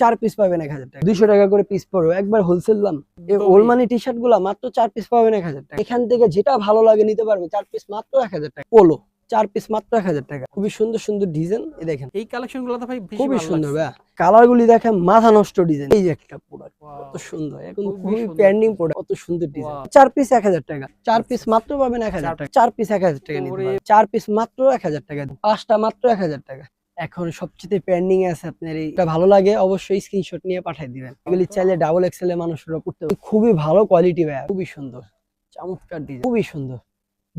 4 piece পাবেন 1000 টাকা, 200 টাকা করে পিস পড়বে, একবার হোলসেল দাম। এই ওল্ড মানি টি শার্ট গুলা মাত্র 4 পিস পাবেন 1000 টাকা। এখান থেকে যেটা ভালো লাগে নিতে পারবে, 4 পিস মাত্র 1000 টাকা। পোলো 4 পিস মাত্র 1000 টাকা। খুবই সুন্দর সুন্দর ডিজাইন, এই দেখেন এই কালেকশন গুলো তো ভাই বেশি খুবই ভালো সুন্দর লাগছে। ভাই, কালার গুলি দেখেন মাথা নষ্ট ডিজাইন। এই যে একটা প্রোডাক্ট কত সুন্দর, এখন খুবই ট্রেন্ডিং প্রোডাক্ট, কত সুন্দর ডিজাইন। 4 পিস 1000 টাকা, 4 পিস মাত্র পাবেন 1000 টাকা। 4 পিস 1000 টাকা নিতে পারবেন, 4 পিস মাত্র 1000 টাকা, 5টা মাত্র 1000 টাকা। এখন সবচেয়ে পেন্ডিং আছে আপনার, এটা ভালো লাগে অবশ্যই স্ক্রিনশট নিয়ে পাঠিয়ে দিবেন। এগুলি চাইলে ডাবল এক্সেল এর মানুষরা পড়তে পারে। খুবই ভালো কোয়ালিটি ভাই, খুবই সুন্দর, চমৎকার ডিজাইন, খুবই সুন্দর।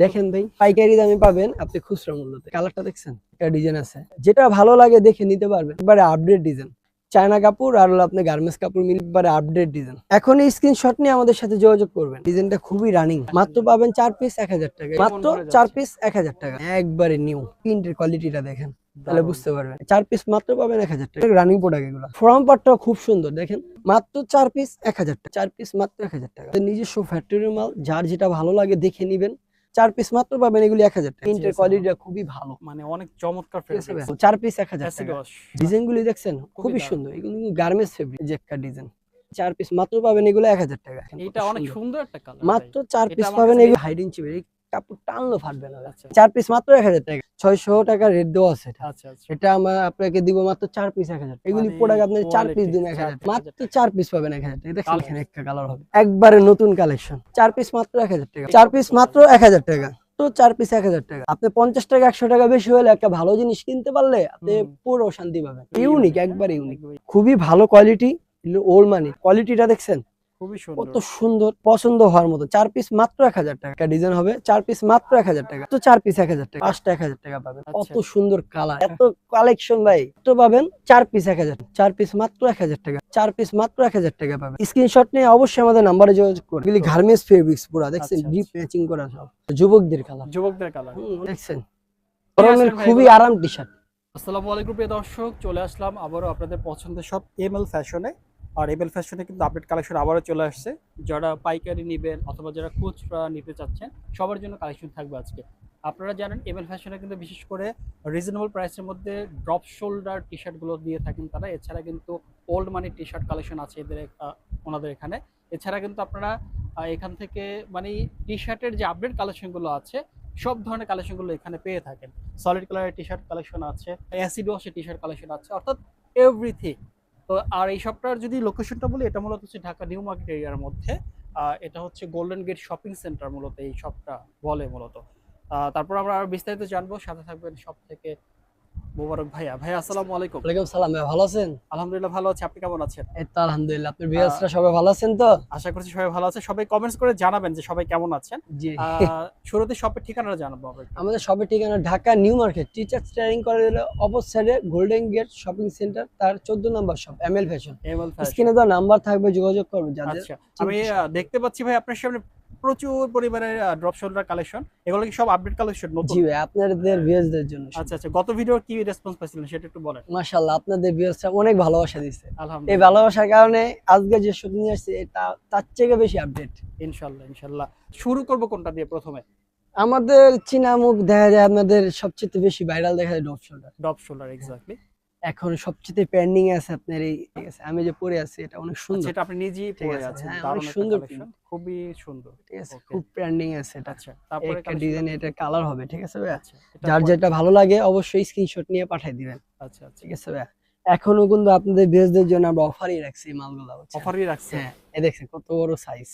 দেখেন ভাই, পাইকারি দামে পাবেন আপনি খুচরা মূল্যতে। কালারটা দেখছেন, একটা ডিজাইন আছে, যেটা ভালো লাগে দেখে নিতে পারবেন। এবারে আপডেট ডিজাইন, চায়না কাপড় আর হলো আপনি গার্মেন্টস কাপড় মিলে এবারে আপডেট ডিজাইন। এখন এই স্ক্রিনশট নিয়ে আমাদের সাথে যোগাযোগ করবেন। ডিজাইনটা খুবই রানিং, মাত্র পাবেন 4 পিস 1000 টাকা, মাত্র 4 পিস 1000 টাকা। একবারে নিউ, প্রিন্টের কোয়ালিটিটা দেখেন তাহলে বুঝতে পারবেন। 4 পিস মাত্র পাবেন 1000 টাকা, রানিং প্রোডাক্ট এগুলো। ফ্রম পার্টটা খুব সুন্দর, দেখেন মাত্র 4 পিস 1000 টাকা, 4 পিস মাত্র 1000 টাকা। নিজস্ব ফ্যাক্টরির মাল, যার যেটা ভালো লাগে দেখে নিবেন। 4 পিস মাত্র পাবেন এগুলি 1000 টাকা। প্রিন্টের কোয়ালিটিটা খুবই ভালো, মানে অনেক চমৎকার ফেব্রিক। 4 পিস 1000 টাকা। ডিজাইন গুলি দেখছেন খুবই সুন্দর, এগুলো গার্মেন্টস ফেব্রিক, যে একটা ডিজাইন। 4 পিস মাত্র পাবেন এগুলো 1000 টাকা। এটা অনেক সুন্দর একটা কালার, মাত্র 4 পিস পাবেন এগুলো। হাইডিং চিপের কাপড় টানলো ফাটবে না। 4 পিস মাত্র 1000 টাকা, 600 টাকা রেট দেওয়া আছে। এটা আমরা আপনাকে দিব মাত্র 4 পিস 1000 টাকা। এগুলি প্রোডাক্ট আপনি 4 পিস দিন 1000 টাকা, মাত্র 4 পিস পাবেন 1000 টাকা। দেখেন এখানে একটা কালার হবে, একবারে নতুন কালেকশন। 4 পিস মাত্র 1000 টাকা, 4 পিস মাত্র 1000 টাকা। তো 4 পিস 1000 টাকা। আপনি 50 টাকা 100 টাকা বেশি হলে একটা ভালো জিনিস কিনতে পারলে আপনি পুরো শান্তি পাবেন। ইউনিক, একবারে ইউনিক, খুবই ভালো কোয়ালিটি। ওল্ড মানি কোয়ালিটিটা দেখছেন খুবই সুন্দর, কত সুন্দর, পছন্দ হওয়ার মতো। 4 পিস মাত্র 1000 টাকা ডিজাইন হবে, 4 পিস মাত্র 1000 টাকা। তো 4 পিস 1000 টাকা, 5টা 1000 টাকা পাবেন। কত সুন্দর কালার, এত কালেকশন ভাই। তো পাবেন 4 পিস 1000, 4 পিস মাত্র 1000 টাকা, 4 পিস মাত্র 1000 টাকা পাবেন। স্ক্রিনশট নিয়ে অবশ্যই আমাদের নাম্বারে যোগাযোগ করুন। এগুলি গার্মেন্টস ফেব্রিক্স পুরো দেখছেন, ডিপ ম্যাচিং করা সব যুবকদের কালার, যুবকদের কালার দেখছেন, গরমের খুবই আরাম টি শার্ট। আসসালামু আলাইকুম প্রিয় দর্শক, চলে আসলাম আবারও আপনাদের পছন্দের সব এমএল ফ্যাশনে। আর এমএল ফ্যাশনে কিন্তু আপডেট কালেকশন আবারও চলে আসছে। যারা পাইকারি নেবেন অথবা যারা খুচরা নিতে চাচ্ছেন সবার জন্য কালেকশন থাকবে আজকে। আপনারা জানেন এমএল ফ্যাশনে কিন্তু বিশেষ করে রিজনেবল প্রাইসের মধ্যে ড্রপ শোল্ডার টি শার্টগুলো দিয়ে থাকেন তারা। এছাড়া কিন্তু ওল্ড মানি টি শার্ট কালেকশন আছে ওনাদের এখানে। এছাড়া কিন্তু আপনারা এখান থেকে মানে টি শার্টের যে আপডেট কালেকশনগুলো আছে সব ধরনের কালেকশনগুলো এখানে পেয়ে থাকেন। সলিড কালারের টি শার্ট কালেকশন আছে, অ্যাসিড ওয়াশের টি শার্ট কালেকশন আছে, অর্থাৎ এভরিথিং। তো আর এই শপটার যদি লোকেশনটা বলি, এটা মূলত হচ্ছে ঢাকা নিউ মার্কেট এরিয়ার মধ্যে। এটা হচ্ছে গোল্ডেন গেট শপিং সেন্টার মূলত এই শপটা বলে মূলত। তারপর আমরা আরো বিস্তারিত জানবো, সাথে থাকবেন সব থেকে মোবারক ভাইয়া। ভাইয়া আসসালামু আলাইকুম। ওয়ালাইকুম সালাম, ভালো আছেন? আলহামদুলিল্লাহ ভালো আছি, আপনি কেমন আছেন? এই তো আলহামদুলিল্লাহ। আপনার ভিউয়ার্সরা সবাই ভালো আছেন তো? আশা করছি সবাই ভালো আছে। সবাই কমেন্টস করে জানাবেন যে সবাই কেমন আছেন। জি। শুরুতে শপের ঠিকানাটা জানাবো। আমাদের শপের ঠিকানা Dhaka new market, teachers training কলেজের অপোজিট সাইডে গোল্ডেন গেট শপিং সেন্টার, তার 14 নম্বর শপ এমএল ফ্যাশন। স্ক্রিনে তো নাম্বার থাকবে, যোগাযোগ করবেন যাদের। আচ্ছা, আমি দেখতে পাচ্ছি ভাই আপনার সামনে প্রচুর পরিমাণে ড্রপ শোল্ডার কালেকশন। এগুলো কি সব আপডেট কালেকশন নতুন? জি ভাই, আপনাদের ভিউয়ারদের জন্য। আচ্ছা আচ্ছা, গত ভিডিও কি রেসপন্স পাইছিলেন সেটা একটু বলেন। মাশাআল্লাহ, আপনাদের ভিউয়ার্সরা অনেক ভালোবাসা দিয়েছে। আলহামদুলিল্লাহ, এই ভালোবাসার কারণে আজকে যে শুটিং আসছে এটা তার থেকে বেশি আপডেট। ইনশাআল্লাহ ইনশাআল্লাহ। শুরু করব কোনটা দিয়ে প্রথমে? আমাদের চীনা মুখ দেখা যায়, আপনাদের সবচেয়ে বেশি ভাইরাল দেখা যায় drop shoulder. Drop shoulder exactly. এখন সবচেয়ে পেন্ডিং আছে আপনার এই, ঠিক আছে, আমি যে পরে আছি এটা অনেক সুন্দর। এটা আপনি নিজেই পরে আছেন, অনেক সুন্দর কালেকশন, খুবই সুন্দর, ঠিক আছে, খুব ট্রেন্ডিং আছে এটা। আচ্ছা, তারপরে একটা ডিজাইন, এটা কালার হবে, ঠিক আছে ভাই। আচ্ছা, যার যেটা ভালো লাগে অবশ্যই স্ক্রিনশট নিয়ে পাঠিয়ে দিবেন। আচ্ছা আচ্ছা, ঠিক আছে ভাই। এখনো কিন্তু আপনাদের ভিউয়ারদের জন্য আমরা অফারই রাখছি এই মালগুলো। অফারই রাখছি। হ্যাঁ, এই দেখেন কত বড় সাইজ।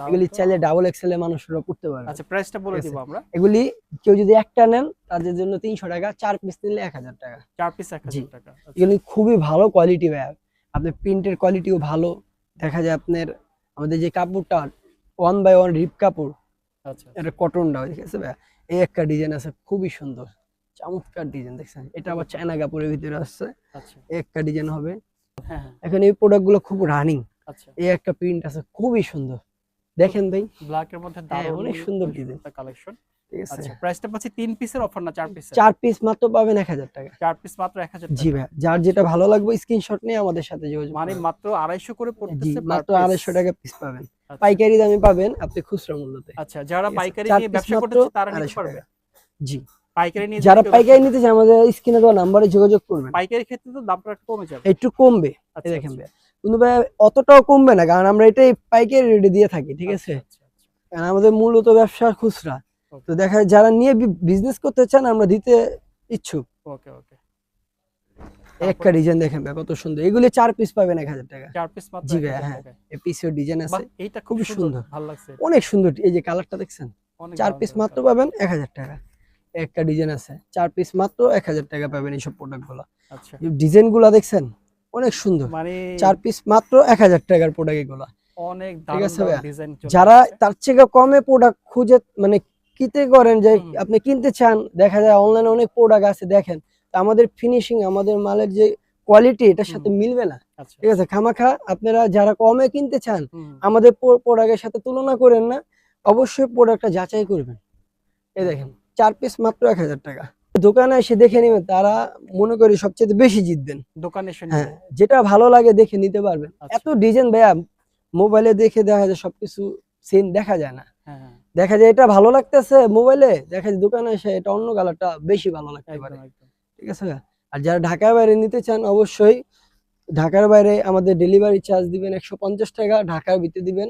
এগুলি চাইলে ডাবল এক্সেল এর মানুষরা পড়তে পারবে। আচ্ছা, প্রাইসটা বলে দিব আমরা। এগুলি কেউ যদি একটা নেন তাদের জন্য 300 টাকা, 4 পিস নিলে 1000 টাকা। 4 পিস 1000 টাকা। এগুলি খুবই ভালো কোয়ালিটি ভাই, আপনার প্রিন্টের কোয়ালিটিও ভালো। দেখা যায় আপনার আমাদের যে কাপড়টা 1 বাই 1 রিপ কাপড়, আচ্ছা, এটা কটনটা, ঠিক আছে ভাই। এই একটা ডিজাইন আছে খুবই সুন্দর, চমৎকার ডিজাইন, দেখছেন। এটা আবার চায়না কাপড়ের ভিতরে আসছে। আচ্ছা, এই একটা ডিজাইন হবে। হ্যাঁ, এখন এই প্রোডাক্ট গুলো খুব রানিং। আচ্ছা, এই একটা প্রিন্ট আছে খুবই সুন্দর, দেখেন ভাই, ব্ল্যাক এর মধ্যে দারুণ অনেক সুন্দর ডিজাইন কালেকশন। ঠিক আছে। আচ্ছা, প্রাইসটা পাচ্ছি 3 পিসের অফার না 4 পিসের? 4 পিস মাত্র পাবেন 1000 টাকা। 4 পিস মাত্র 1000 টাকা। জি ভাই, যার যেটা ভালো লাগবে স্ক্রিনশট নিয়ে আমাদের সাথে যোগাযোগ মানে করুন। মাত্র 250 করে পড়তেছে, মাত্র 250 টাকা পিস পাবেন। আচ্ছা, পাইকারি দামে পাবেন আপনি খুচরা মূল্যতে। আচ্ছা, যারা পাইকারি নিয়ে ব্যবসা করতে চায় তারা নিতে পারবে। জি, পাইকারি নিয়ে যারা পাইকারি নিতে চায় আমাদের স্ক্রিনে দেওয়া নাম্বারে যোগাযোগ করবেন। পাইকারি ক্ষেত্রে তো দামটা একটু কমে যাবে, একটু কমবে। আচ্ছা এই দেখেন ভাই, কিন্তু ভাই অতটাও কমবে না, কারণ আমরা এটাই পাইকারি রেটে দিয়ে থাকি, ঠিক আছে? কারণ আমাদের মূলত ব্যবসা খুচরা, তো দেখা যায় যারা নিয়ে বিজনেস করতে চান আমরা দিতে ইচ্ছুক। ওকে ওকে, একটা ডিজাইন দেখেন ভাই কত সুন্দর, এগুলি 4 পিস পাবেন 1000 টাকা। 4 পিস মাত্র জি 1000 ভাই, হ্যাঁ, টাকায়। এই পিসের ডিজাইন আছে, বাহ, এইটা খুব খুবই সুন্দর, ভালো লাগছে, অনেক সুন্দর। এই যে কালারটা দেখছেন, অনেক 4 দারুণ পিস দারুণ মাত্র colour। পাবেন 1000 টাকা। একটা ডিজাইন আছে 4 পিস মাত্র 1000 টাকা পাবেন এইসব প্রোডাক্টগুলো। আচ্ছা, ডিজাইনগুলো দেখছেন অনেক সুন্দর, মানে 4 পিস মাত্র 1000 টাকার প্রোডাক্ট এগুলো। অনেক ঠিক দারুণ আছে দারুণ ভাইয়া? ডিজাইন চলে যারা আসছে। তার থেকে কমে প্রোডাক্ট খুঁজে মানে কিনতে করেন, যে হুম। আপনি কিনতে চান, দেখা যায় অনলাইনে অনেক প্রোডাক্ট আছে, দেখেন তা আমাদের ফিনিশিং, আমাদের মালের যে কোয়ালিটি এটার সাথে হুম। মিলবে না, আচ্ছা, ঠিক আছে? খামাখা আপনারা যারা কমে কিনতে চান হুম, আমাদের প্রোডাক্টের সাথে তুলনা করেন না, অবশ্যই প্রোডাক্টটা যাচাই করবেন। এই দেখেন 4 পিস মাত্র 1000 টাকা। দোকানে এসে দেখে নেবেন, তারা মনে করি সবচেয়ে বেশি জিতবেন। দোকানে এসে হ্যাঁ, নিবে। যেটা ভালো লাগে দেখে নিতে পারবেন। আচ্ছা। এত ডিজাইন ভাইয়া মোবাইলে দেখে দেখা যায় সবকিছু সেম দেখা যায় না। হ্যাঁ হ্যাঁ, দেখা যায় এটা ভালো লাগতেছে মোবাইলে, দেখা যায় দোকানে এসে এটা অন্য কালারটা বেশি ভালো লাগতে পারে, একদম একদম। ঠিক আছে? আর যারা ঢাকার বাইরে নিতে চান, অবশ্যই ঢাকার বাইরে আমাদের ডেলিভারি চার্জ দিবেন 150 টাকা, ঢাকার ভিতরে দিবেন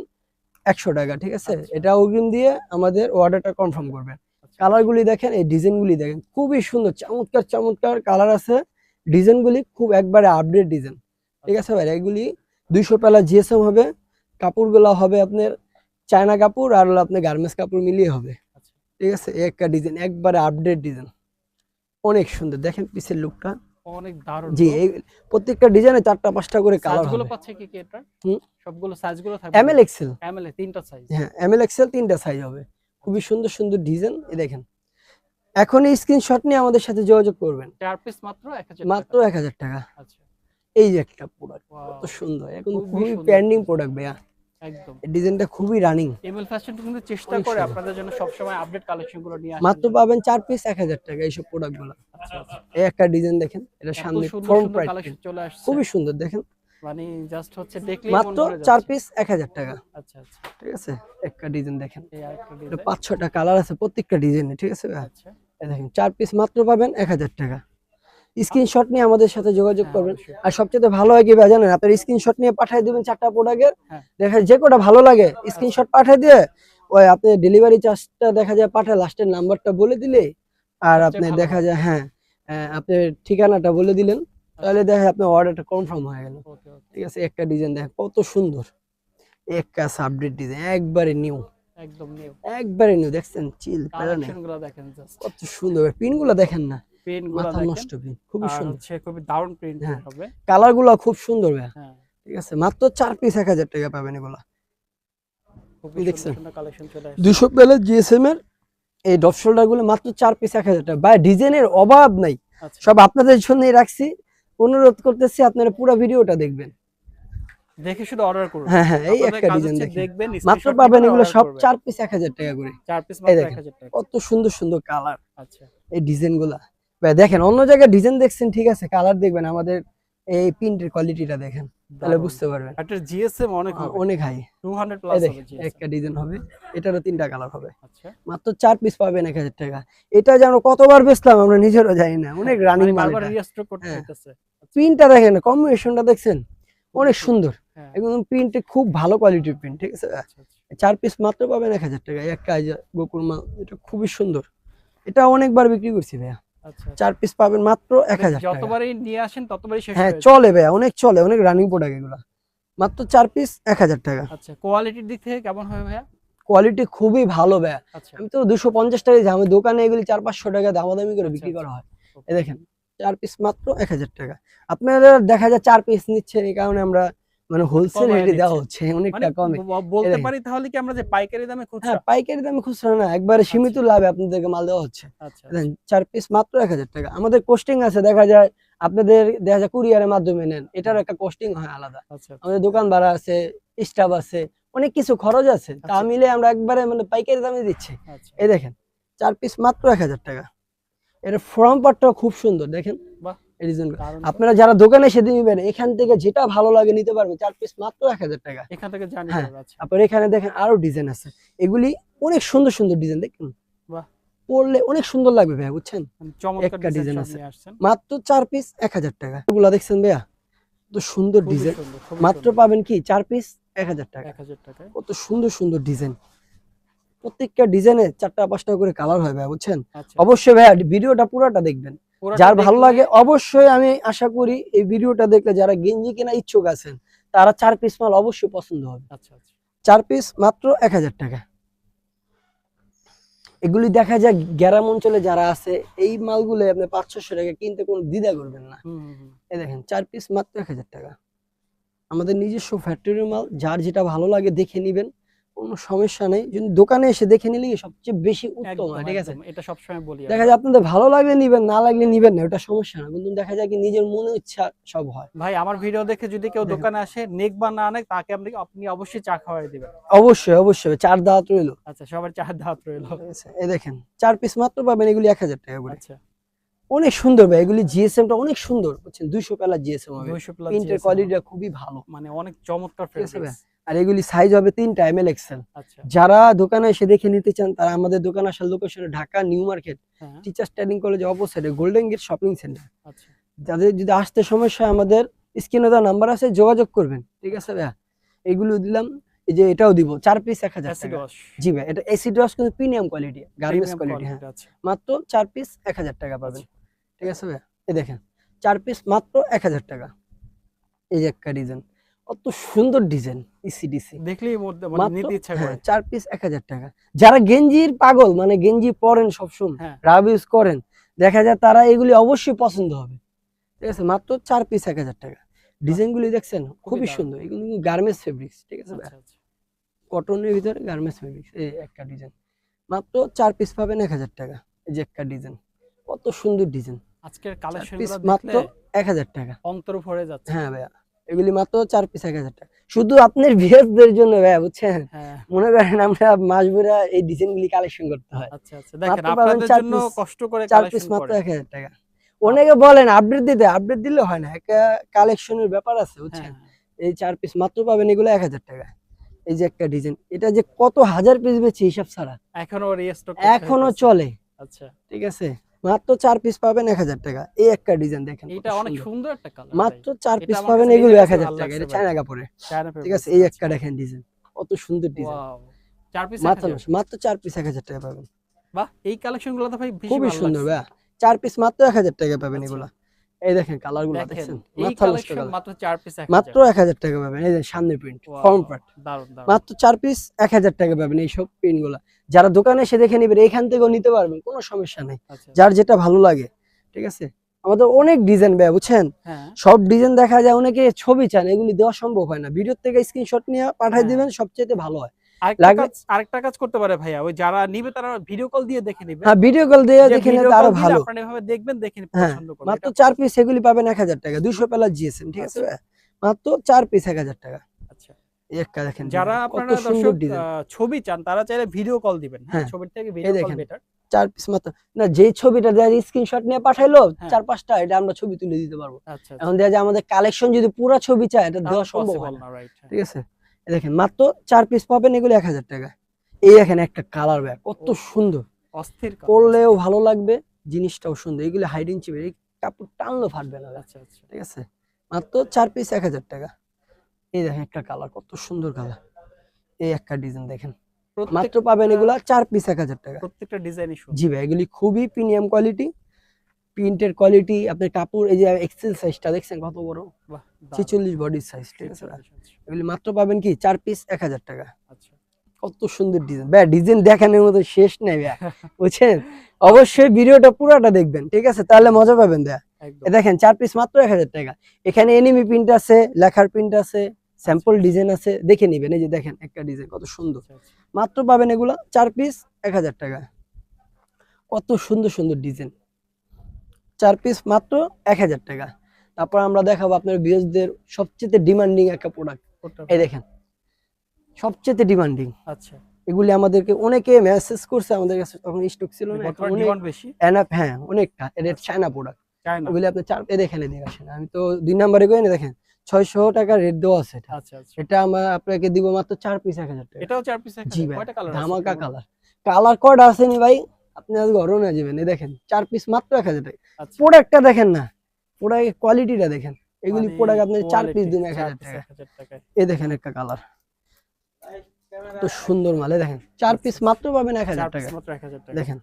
100 টাকা, ঠিক আছে? আচ্ছা। এটা অগ্রিম দিয়ে আমাদের অর্ডারটা কনফার্ম করবেন। আচ্ছা, কালারগুলি দেখেন, এই ডিজাইনগুলি দেখেন, খুবই সুন্দর, চমৎকার চমৎকার কালার আছে। ডিজাইনগুলি খুব একবারে আপডেট ডিজাইন, ঠিক আছে ভাই? এগুলি 200 পেলা জিএসএম হবে, কাপড়গুলো হবে আপনার চায়না কাপড় আর হলো আপনার গার্মেন্টস কাপড় মিলিয়ে হবে, আচ্ছা। ঠিক আছে? এই একটা ডিজাইন একবারে আপডেট ডিজাইন, অনেক সুন্দর। দেখেন পিসের লুকটা, অনেক দারুণ। জি, এই প্রত্যেকটা ডিজাইনে 4টা 5টা করে কালার সাইজগুলো হবে। পাচ্ছে কি কি এটা? হুম। সবগুলো সাইজগুলো থাকবে? এমএল এক্সেল, এমএল এ 3টা সাইজ। হ্যাঁ, এমএল এক্সেল 3টা সাইজ হবে। খুবই সুন্দর সুন্দর ডিজাইন, এই দেখেন। এখন এই স্ক্রিনশট নিয়ে আমাদের সাথে যোগাযোগ করবেন। 4 পিস মাত্র 1000 মাত্র টাকা। 1000 টাকা। আচ্ছা। এই যে একটা প্রোডাক্ট ওয়াও, কত সুন্দর, এখন খুবই খুবই সুন্দর। ট্রেন্ডিং প্রোডাক্ট ভাইয়া, একদম। এই ডিজাইনটা খুবই রানিং। এমএল ফ্যাশন কিন্তু চেষ্টা অনেক করে সুন্দর। আপনাদের জন্য সবসময় আপডেট কালেকশন গুলো নিয়ে আসে। মাত্র পাবেন 4 পিস 1000 টাকা এইসব প্রোডাক্টগুলো। আচ্ছা আচ্ছা। এই একটা ডিজাইন দেখেন, এটা এত সামনে সুন্দর ফর্ম সুন্দর প্রাইড কালেকশন চলে আসছে। খুবই সুন্দর দেখেন, মানে জাস্ট হচ্ছে দেখলেই মন মাত্র ভরে 4 যাচ্ছে। পিস 1000 টাকা, আচ্ছা আচ্ছা। ঠিক আছে? একটা ডিজাইন দেখেন, এই আরেকটা এটা ডিজাইন। 5-6টা কালার আছে প্রত্যেকটা ডিজাইনে, ঠিক আছে ভাইয়া? আচ্ছা। এই দেখেন 4 পিস মাত্র পাবেন 1000 টাকা। স্ক্রিনশট নিয়ে আমাদের সাথে যোগাযোগ হ্যাঁ, করবেন। অবশ্যই। আর সবচেয়ে ভালো হয় কি ভাই জানেন, আপনার স্ক্রিনশট নিয়ে পাঠিয়ে দিবেন 4টা প্রোডাক্টের, হ্যাঁ। দেখা যায় যে কোটা ভালো লাগে স্ক্রিনশট পাঠিয়ে দিয়ে ওই আপনি ডেলিভারি চার্জটা দেখা যায় পাঠায় লাস্টের নাম্বারটা বলে দিলে, আর সবচেয়ে আপনি ভালো দেখা হয়। যায় হ্যাঁ, আপনি ঠিকানাটা বলে দিলেন, তাহলে দেখা যায় আপনার অর্ডারটা কনফার্ম হয়ে গেল, ওকে ওকে। ঠিক আছে? একটা ডিজাইন দেখেন কত সুন্দর, একটা আপডেট ডিজাইন একবারে নিউ, একদম নিউ। একবারে নিউ, দেখছেন চিল প্যারা নেই, কালেকশন গুলো দেখেন জাস্ট। কত সুন্দর। পিনগুলো দেখেন না, পেন গুলো মাথা দেখেন। নষ্ট পিন, খুবই আর সুন্দর। হচ্ছে খুবই দারুণ প্রিন্ট হ্যাঁ। হবে। কালার গুলো খুব সুন্দর ভাই, হ্যাঁ। ঠিক আছে? মাত্র 4 পিস 1000 টাকা পাবেন এগুলা। খুবই এই সুন্দর দেখছেন সুন্দর কালেকশন চলে আসছে। 200 পেলে জিএসএম এর এই ডপ শোল্ডার গুলো মাত্র 4 পিস 1000 টাকা। ভাই ডিজাইনের অভাব নাই, আচ্ছা। সব আপনাদের জন্যই রাখছি। অনুরোধ করতেছি আপনারা পুরো ভিডিওটা দেখবেন। দেখে শুধু অর্ডার করুন। হ্যাঁ হ্যাঁ, এই আপনাদের একটা কাজ ডিজাইন হচ্ছে দেখেন, দেখবেন, মাত্র স্ক্রিনশট পাবেন নেবেন, এগুলো অর্ডার সব করবেন। 4 পিস 1000 টাকা করে। 4 পিস এই মাত্র দেখেন 1000 টাকা। কত সুন্দর সুন্দর কালার, আচ্ছা। এই ডিজাইন গুলা ভাই দেখেন। অন্য জায়গায় ডিজাইন দেখছেন, ঠিক আছে, কালার দেখবেন, আমাদের এই প্রিন্টের কোয়ালিটিটা দেখেন, তাহলে দারুণ। বুঝতে পারবেন একটা জিএসএম অনেক হবে। অনেক হাই। 200 এই প্লাস হবে দেখেন জিএসএম। একটা ডিজাইন হবে, এটারও 3টা কালার হবে, আচ্ছা। মাত্র 4 পিস পাবেন 1000 টাকা। এটা যেন কতবার বেচলাম আমরা নিজেরও জানি না, অনেক রানিং মানে মাল বারবার এটা। রিস্টক করতে হ্যাঁ। হইতাছে। প্রিন্টটা দেখেন, কম্বিনেশনটা দেখছেন, অনেক সুন্দর, হ্যাঁ। একদম প্রিন্টে খুব ভালো কোয়ালিটির প্রিন্ট, ঠিক আছে? আচ্ছা আচ্ছা। 4 পিস মাত্র পাবেন 1000 টাকা। একটা এই যে গোকুল মাল, এটা খুবই সুন্দর, এটা অনেকবার বিক্রি করছি ভাইয়া। আচ্ছা। 4 পিস পাবেন মাত্র 1000 টাকা। যতবারই নিয়ে আসেন ততবারই শেষ হ্যাঁ হয়ে যায়। চলে ভাইয়া, অনেক চলে, অনেক রানিং প্রোডাক্ট এগুলা। মাত্র 4 পিস 1000 টাকা। আচ্ছা, কোয়ালিটির দিক থেকে কেমন হবে ভাইয়া? কোয়ালিটি খুবই ভালো ভাইয়া। আচ্ছা। আমি তো 250 টাকা দিই, আমি দোকানে এগুলি 400-500 টাকা দামাদামি করে আচ্ছা, বিক্রি আচ্ছা। করা হয়। ওকে। এই দেখেন 4 পিস মাত্র 1000 টাকা। আপনারা দেখা যায় 4 পিস নিচ্ছেন, এই কারণে আমরা মানে হোলসেল কমায় রেটে দেওয়া দিচ্ছেন। হচ্ছে অনেকটা মানে কমে। বলতে দেখেন। পারি তাহলে কি আমরা যে পাইকারি দামে হ্যাঁ, খুচরা? পাইকারি দামে খুচরা না, একবারে সীমিত লাভে আপনাদেরকে মাল দেওয়া হচ্ছে। আচ্ছা। দেখেন 4 পিস মাত্র 1000 টাকা। আমাদের কোস্টিং আছে, দেখা যায় আপনাদের দেখা যায় কুরিয়ারের মাধ্যমে নেন, এটার একটা কোস্টিং হয় আলাদা। আচ্ছা। আমাদের দোকান ভাড়া আছে, স্টাফ আছে, অনেক কিছু খরচ আছে, তা আচ্ছা। মিলে আমরা একবারে মানে পাইকারি দামে দিচ্ছি। আচ্ছা। এই দেখেন 4 পিস মাত্র 1000 টাকা। এর ফর্ম পার্টটা খুব সুন্দর দেখেন, বাহ, এই ডিজাইন। দারুণ। আপনারা যারা দোকানে এসে নিবেন, এখান থেকে যেটা ভালো লাগে নিতে পারবেন। 4 পিস মাত্র 1000 টাকা। এখান থেকে জানি হ্যাঁ। যাবে। আচ্ছা। আপনার এখানে দেখেন আরো ডিজাইন আছে, এগুলি অনেক সুন্দর সুন্দর ডিজাইন দেখেন, বাহ। পরলে অনেক সুন্দর লাগবে ভাইয়া, বুঝছেন? চমৎকার একটা ডিজাইন ডিজাইন আছে। নিয়ে আসছেন। মাত্র 4 পিস 1000 টাকা। এগুলা দেখছেন ভাইয়া, তো সুন্দর খুবই ডিজাইন। সুন্দর, খুবই মাত্র সুন্দর। পাবেন কি 4 পিস 1000 টাকা। 1000 টাকায়। কত সুন্দর সুন্দর ডিজাইন। প্রত্যেকটা ডিজাইনে 4টা 5টা করে কালার হয় ভাইয়া, বুঝছেন? আচ্ছা, অবশ্যই ভাইয়া ভিডিওটা পুরোটা দেখবেন। পুরোটা যার ভালো দেখলে লাগে অবশ্যই, আমি আশা করি এই ভিডিওটা দেখলে যারা গেঞ্জি কেনা ইচ্ছুক আছেন তারা 4 পিস মাল অবশ্যই পছন্দ হবে। আচ্ছা, আচ্ছা। 4 পিস মাত্র 1000 টাকা। এগুলি দেখা যায় গ্রাম অঞ্চলে যারা আছে এই মালগুলো আপনি 500-600 টাকা কিনতে কোনো দ্বিধা করবেন না। হুম, হুম, হুম। এই দেখেন 4 পিস মাত্র 1000 টাকা। আমাদের নিজস্ব ফ্যাক্টরির মাল, যার যেটা ভালো লাগে দেখে নিবেন, কোনো সমস্যা নেই। যদি দোকানে এসে দেখে নিলে সবচেয়ে বেশি উত্তম হয়, একদম, ঠিক আছে? একদম। এটা সবসময় বলি দেখা আমরা। যায় আপনাদের ভালো লাগলে নিবেন, না লাগলে নিবেন না, ওটা সমস্যা না। কিন্তু দেখা যায় কি নিজের মনে ইচ্ছা সব হয়। ভাই আমার ভিডিও দেখে যদি কেউ দেখেন। দোকানে আসে, নেক বা না নেক, তাকে আপনি অবশ্যই চা খাওয়াই দিবেন। অবশ্যই অবশ্যই 4 দাওয়াত রইলো। আচ্ছা, সবার চায়ের দাওয়াত রইলো। ঠিক আছে? এই দেখেন 4 পিস মাত্র পাবেন এগুলি 1000 টাকা করে। আচ্ছা, অনেক সুন্দর ভাই, এগুলি জিএসএমটা অনেক সুন্দর, বুঝছেন? 200 প্যালা জিএসএম হবে। 200 প্লাস প্রিন্টের জিএসএম কোয়ালিটিটা খুবই ভালো। মানে অনেক চমৎকার ঠিক আছে ভাই? ফেব্রিক্স। আর এগুলি সাইজ হবে 3টা এমএল এক্সেল। আচ্ছা, যারা দোকানে এসে দেখে নিতে চান তারা আমাদের দোকান আসার লোকেশনে ঢাকা নিউ মার্কেট, হ্যাঁ, টিচার্স ট্রেনিং কলেজের অপোজিটে গোল্ডেন গেট শপিং সেন্টার। আচ্ছা। যাদের যদি আসতে সমস্যা হয় আমাদের স্ক্রিনে দেওয়া নাম্বার আছে, যোগাযোগ করবেন। ঠিক আছে ভাইয়া? এগুলো দিলাম, এই যে এটাও দিব 4 পিস 1000 অ্যাসিড টাকা। ওয়াশ, জি ভাই, এটা এসিড ওয়াশ কিন্তু premium quality, garments premium quality. হ্যাঁ, কোয়ালিটি আছে। মাত্র 4 পিস 1000 টাকা পাবেন। আচ্ছা, ঠিক আছে ভাইয়া? এই দেখেন 4 পিস মাত্র 1000 টাকা। এই যে একটা ডিজাইন, কত সুন্দর ডিজাইন, ইসিডিসি। দেখলেই মধ্যে মানে মাত্র নিতে ইচ্ছা হ্যাঁ করে। 4 পিস 1000 টাকা। যারা গেঞ্জির পাগল, মানে গেঞ্জি পরেন সবসময়, হ্যাঁ, রাব ইউজ করেন, দেখা যায় তারা এগুলি অবশ্যই পছন্দ হবে। ঠিক আছে? মাত্র 4 পিস 1000 টাকা। ডিজাইনগুলি দেখছেন খুবই দারুণ। সুন্দর। এগুলো কিন্তু গার্মেন্টস ফেব্রিক্স। ঠিক আছে ভাই? আচ্ছা, আচ্ছা। কটনের ভিতরে গার্মেন্টস ফেব্রিক্স। এই একটা ডিজাইন। মাত্র 4 পিস পাবেন 1000 টাকা। এই যে একটা ডিজাইন। কত সুন্দর ডিজাইন। আজকের 4 কালেকশন পিস গুলো মাত্র দেখলে 1000 টাকা। অন্তর ভরে যাচ্ছে। হ্যাঁ ভাইয়া। এগুলি মাত্র 4 পিস 1000 টাকা। শুধু আপনার ভিউয়ারদের জন্য ভাইয়া, বুঝছেন? হ্যাঁ, মনে করেন আমরা মাস ভরা এই ডিজাইনগুলি কালেকশন করতে হয়। আচ্ছা, আচ্ছা। দেখেন মাত্র পাবেন আপনাদের 4 জন্য পিস, কষ্ট করে 4 পিস কালেকশন মাত্র করে। 1000 টাকা। অনেকে বলেন আপডেট দিতে, আপডেট দিলে হয় না। একটা কালেকশনের ব্যাপার আছে, হ্যাঁ, বুঝছেন? হ্যাঁ। এই 4 পিস মাত্র পাবেন এগুলো 1000 টাকা। এই যে একটা ডিজাইন, এটা যে কত হাজার পিস বেচে হিসাব ছাড়া। এখনো রিস্টক করতে এখনো হইতেছে। চলে। আচ্ছা। ঠিক আছে? মাত্র 4 পিস পাবেন 1000 টাকা। এই একটা ডিজাইন দেখেন কত এটা অনেক সুন্দর। সুন্দর একটা কালার ভাই। মাত্র 4 এটা পিস আমার পাবেন কাছে এগুলো নিজের কাছে 1000 ভালো টাকা। লাগছে এটা ভাই। চায়না কাপড়ে। চায়না ঠিক আছে? ফেব্রিক্স এই আছে। একটা দেখেন ডিজাইন। কত সুন্দর ডিজাইন। ওয়াও! 4 পিস মাত্র 1000। না, মাত্র 4 পিস 1000 টাকা পাবেন। বাহ! এই কালেকশন গুলো তো ভাই বেশি খুবই ভালো সুন্দর লাগছে। ভাইয়া। 4 পিস মাত্র 1000 টাকা পাবেন আচ্ছা। এগুলা। এই দেখেন কালারগুলো দেখেন দেখছেন? এই মাথা নষ্ট কালেকশন কালার। মাত্র 4 পিস মাত্র 1000। 1000 টাকা পাবেন। এই যে সামনের প্রিন্ট, ওয়াও! Form part. দারুণ, দারুণ। মাত্র 4 পিস 1000 টাকা পাবেন এইসব প্রিন্টগুলা। যারা দোকানে এসে দেখে নিবেন, এখান থেকেও নিতে পারবেন, কোনো সমস্যা নেই। আচ্ছা। যার যেটা ভালো লাগে। ঠিক আছে? আমাদের অনেক ডিজাইন ভাইয়া, বুঝছেন? হ্যাঁ, সব ডিজাইন দেখা যায়, অনেকে ছবি চান, এগুলি দেওয়া সম্ভব হয় না। ভিডিও থেকে স্ক্রিনশট নিয়ে পাঠিয়ে হ্যাঁ। দিবেন, সবচেয়ে ভালো হয়। আরেকটা লাগলে আরেকটা কাজ করতে পারে ভাইয়া। ওই যারা নিবে তারা ভিডিও কল দিয়ে দেখে নিবে। হ্যাঁ, ভিডিও কল দিয়ে যে দেখে ভিডিও নিলে কল আরো দিলে ভালো। আপনারা এভাবে দেখবেন, দেখে হ্যাঁ, পছন্দ করবেন। মাত্র এটা 4 পিস এগুলি পাবেন 1000 টাকা। 200 প্যালা জিএসএম। ঠিক আছে আচ্ছা, ভাইয়া? মাত্র 4 পিস 1000 টাকা। আচ্ছা। এই একটা দেখেন যারা ডিজাইন। কত আপনারা সুন্দর দর্শক ডিজাইন। ছবি চান তারা চাইলে ভিডিও কল দিবেন। হ্যাঁ, হ্যাঁ, ছবির থেকে এই ভিডিও কল দেখেন বেটার। 4 পিস মাত্র। না, যেই ছবিটা দেয় স্ক্রিনশট নিয়ে পাঠাইলো হ্যাঁ, 4-5 টা, এটা আমরা ছবি তুলে দিতে পারবো। আচ্ছা, এখন আচ্ছা। দেখা যায় আমাদের কালেকশন যদি পুরা ছবি চায়, এটা দেওয়া তাহলে সম্ভব হয় পসিবল না। না, রাইট? হ্যাঁ। ঠিক আছে? এই দেখেন মাত্র 4 পিস পাবেন এগুলো 1000 টাকা। এই দেখেন একটা কালার ভাই, কত ও সুন্দর। অস্থির কালার। পরলেও ভালো লাগবে, জিনিসটাও সুন্দর। এগুলো হাইডিং চিপে, এই কাপড় টানলেও ফাটবে না ভাই। আচ্ছা, আচ্ছা। ঠিক আছে? মাত্র 4 পিস 1000 টাকা। এই দেখেন একটা কালার, কত সুন্দর কালার। এই একটা ডিজাইন দেখেন। মাত্র পাবেন এগুলা 4 পিস 1000 টাকা। প্রত্যেকটা ডিজাইনই সুন্দর। জি ভাই, এগুলি খুবই প্রিমিয়াম কোয়ালিটি। প্রিন্টের কোয়ালিটি, আপনার কাপড়, এই যে এক্সেল সাইজটা দেখছেন কত বড়, বাহ! দারুণ। 46 বডি সাইজ। ঠিক আছে ভাই? 46 আচ্ছা। এগুলি মাত্র পাবেন কি 4 পিস 1000 টাকা। আচ্ছা। কত সুন্দর ডিজাইন ভাই, ডিজাইন দেখানোর মতো শেষ নাই ভাই, বুঝছেন? অবশ্যই ভিডিওটা পুরোটা দেখবেন। ঠিক আছে? তাহলে মজা পাবেন ভাই। একদম। এ দেখেন 4 পিস মাত্র 1000 টাকা। এখানে এনিমি প্রিন্ট আছে, লেখার প্রিন্ট আছে, স্যাম্পল ডিজাইন আছে, দেখে নিবেন। এই যে দেখেন একটা ডিজাইন কত সুন্দর। আচ্ছা, আচ্ছা। মাত্র পাবেন এগুলা 4 পিস 1000 টাকা। কত সুন্দর সুন্দর ডিজাইন। 4 পিস মাত্র 1000 টাকা। তারপর আমরা দেখাবো আপনার ভিউয়ারদের সবচেয়ে ডিমান্ডিং একটা প্রোডাক্ট। কোনটা? এই দেখেন, সবচেয়ে ডিমান্ডিং। আচ্ছা। এগুলি আমাদেরকে অনেকে মেসেজ করছে, আমাদের কাছে তখন স্টক ছিল না। এখন বর্তমানে অনেক ডিমান্ড বেশি। এনাফ, হ্যাঁ অনেকটা। এটা চায়না প্রোডাক্ট। চায়না। ওগুলি আপনি 4 এ দেখেন, এদিকে আসেন। আমি তো 2 নম্বরে কই না, দেখেন 600 টাকা রেট দেওয়া আছে এটা। আচ্ছা, আচ্ছা। এটা আমরা আপনাকে দিব মাত্র 4 পিস 1000 টাকা। এটাও 4 পিস জি 1000। ভাই, কয়টা কালার আছে? ধামাকা কালার। কালার কয়টা আছে নি ভাই? আপনি আজ ঘরও না যাবেন। এই দেখেন 4 পিস মাত্র 1000 টাকা। আচ্ছা প্রোডাক্টটা দেখেন না, প্রোডাক্টের কোয়ালিটিটা দেখেন। এগুলি মানে প্রোডাক্ট আপনি 4 পিস কোয়ালিটি দিন 4 1000 পিস টাকা। 1000 টাকায়। এই দেখেন একটা কালার, তো সুন্দর মাল। এই দেখেন 4 পিস মাত্র পাবেন 1000 4 পিস টাকা। মাত্র 1000 টাকা। দেখেন